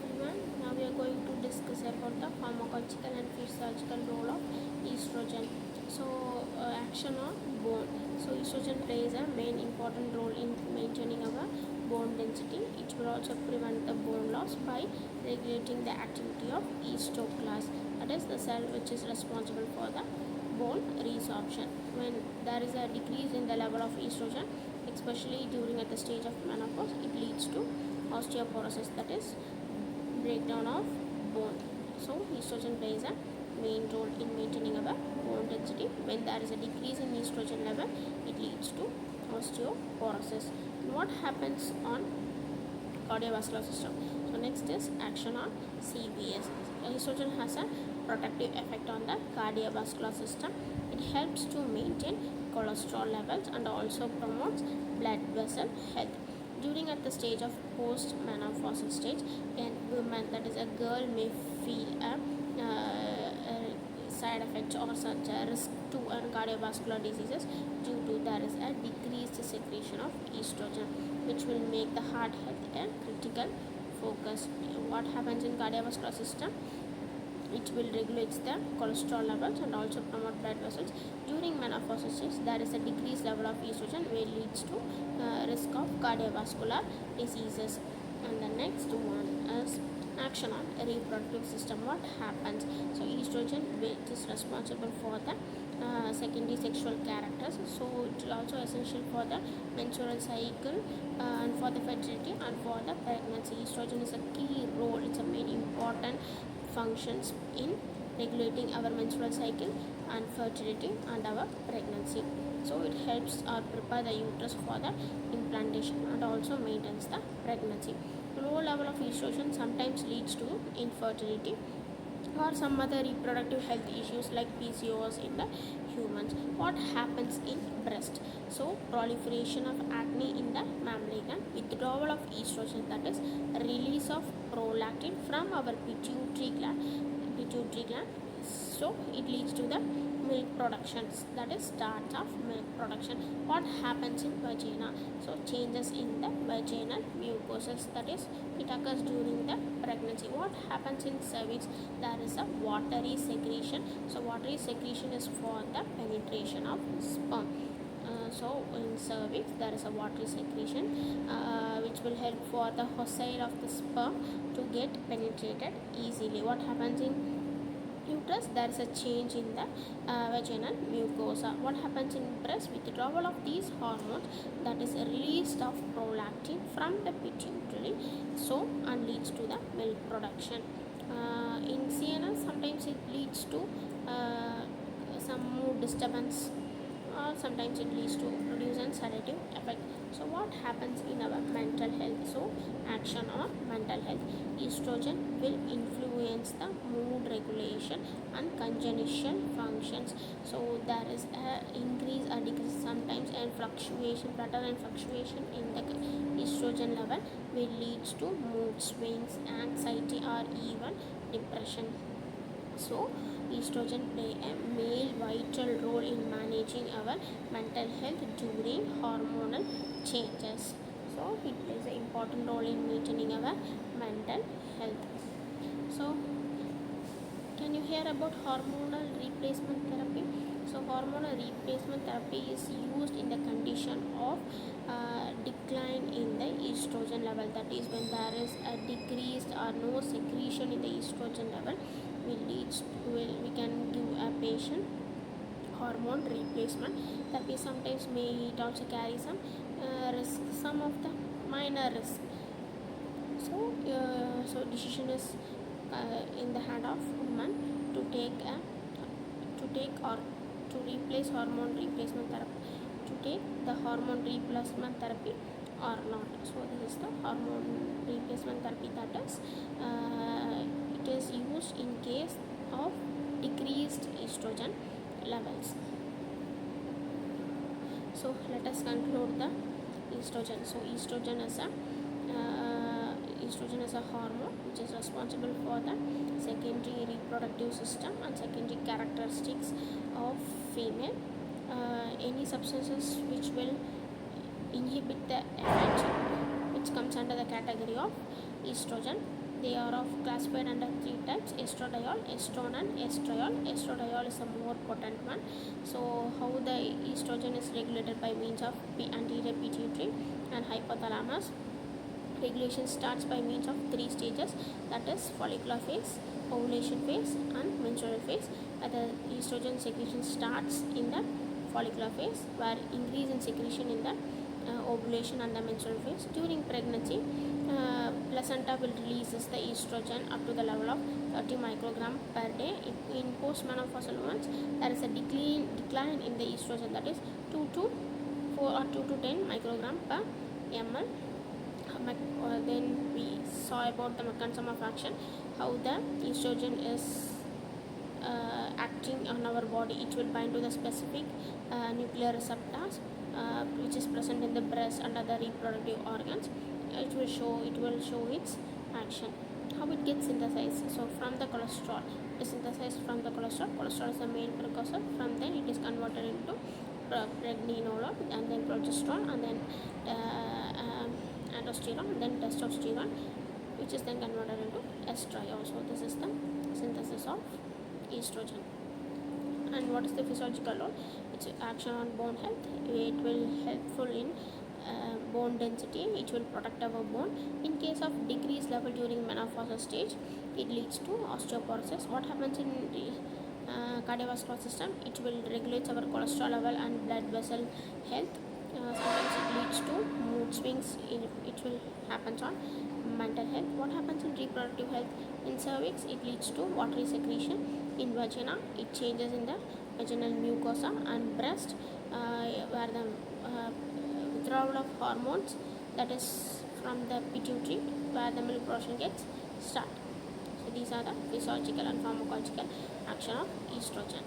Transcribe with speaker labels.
Speaker 1: everyone. Now we are going to discuss about the pharmacological and physiological role of estrogen. So, action on bone. So, estrogen plays a main important role in maintaining our bone density. It will also prevent the bone loss by regulating the activity of osteoclast, that is the cell which is responsible for the bone resorption. When there is a decrease in the level of estrogen, especially during at the stage of menopause, it leads to osteoporosis, that is breakdown of bone. So estrogen plays a main role in maintaining our bone density. When there is a decrease in estrogen level, it leads to osteoporosis. And what happens on cardiovascular system? So next is action on CVS. Estrogen has a protective effect on the cardiovascular system. It helps to maintain cholesterol levels and also promotes blood vessel health. During at the stage of post-menopausal stage, a woman, that is a girl, may feel a side effects or such a risk to cardiovascular diseases due to there is a decreased secretion of estrogen, which will make the heart health a critical focus. What happens in cardiovascular system? It will regulate the cholesterol levels and also promote blood vessels. During menopause stage, there is a decreased level of estrogen, which leads to risk of cardiovascular diseases. And the next one is action on reproductive system. What happens? So estrogen, which is responsible for the secondary sexual characters, so it is also essential for the menstrual cycle and for the fertility and for the pregnancy. Estrogen is a key role, it's a main important functions in regulating our menstrual cycle and fertility and our pregnancy. So it helps or prepare the uterus for the implantation and also maintains the pregnancy. Low level of estrogen sometimes leads to infertility or some other reproductive health issues like PCOS in the humans. What happens in breast? So proliferation of acne in the mammary gland, withdrawal of estrogen, that is release of prolactin from our pituitary gland. So it leads to the milk productions, that is start of milk production. What happens in vagina? So changes in the vaginal mucosas, that is it occurs during the pregnancy. What happens in cervix? There is a watery secretion. So watery secretion is for the penetration of sperm. So in cervix there is a watery secretion which will help for the hocide of the sperm to get penetrated easily. What happens in uterus? There is a change in the vaginal mucosa. What happens in breast? Withdrawal of these hormones, that is a release of prolactin from the pituitary, so and leads to the milk production. In CNS, sometimes it leads to some mood disturbance, or sometimes it leads to producing sedative effect. So what happens in our mental health? So action on mental health. Estrogen will influence the mood regulation and congenital functions. So there is a increase or decrease, sometimes and fluctuation, pattern and fluctuation in the estrogen level will lead to mood swings, anxiety or even depression. So estrogen play a male vital role in managing our mental health during hormonal changes. So it plays an important role in maintaining our mental health. So can you hear about hormonal replacement therapy? So hormonal replacement therapy is used in the condition of decline in the estrogen level, that is when there is a decreased or no secretion in the estrogen level, we can give a patient hormone replacement therapy. Sometimes may it also carry some risk, some of the minor risk. So decision is in the hand of woman to take or to replace hormone replacement therapy, to take the hormone replacement therapy or not. So this is the hormone replacement therapy, that is it is used in case of decreased estrogen levels. So let us conclude the estrogen. So estrogen is a hormone which is responsible for the secondary reproductive system and secondary characteristics of female. Any substances which will inhibit the effect, which comes under the category of estrogen, They are of classified under three types: estradiol, estrone, and estriol. Estradiol is a more potent one. So how the estrogen is regulated by means of anterior pituitary and hypothalamus. Regulation starts by means of three stages, that is follicular phase, ovulation phase, and menstrual phase. The estrogen secretion starts in the follicular phase, where increase in secretion in the ovulation and the menstrual phase. During pregnancy, placenta will releases the estrogen up to the level of 30 microgram per day. In postmenopausal women, there is a decline in the estrogen, that is 2 to 4 or 2 to 10 microgram per ml. Then we saw about the mechanism of action, how the estrogen is acting on our body. It will bind to the specific nuclear receptors which is present in the breast and other reproductive organs. It will show its action. How it gets synthesized? So from the cholesterol, it is synthesized from the cholesterol. Cholesterol is the main precursor. From then it is converted into pregnenolone, and then progesterone, and then aldosterone, and then testosterone, which is then converted into estriol. So this is the synthesis of estrogen. And what is the physiological role? Its action on bone health. It will helpful in bone density. It will protect our bone. In case of decreased level during menopausal stage, it leads to osteoporosis. What happens in the cardiovascular system? It will regulate our cholesterol level and blood vessel health. Sometimes it leads to mood swings. It will happen on mental health. What happens in reproductive health? In cervix, it leads to watery secretion. In vagina, it changes in the vaginal mucosa, and breast, where the withdrawal of hormones, that is from the pituitary, where the milk production gets started. So these are the physiological and pharmacological action of estrogen.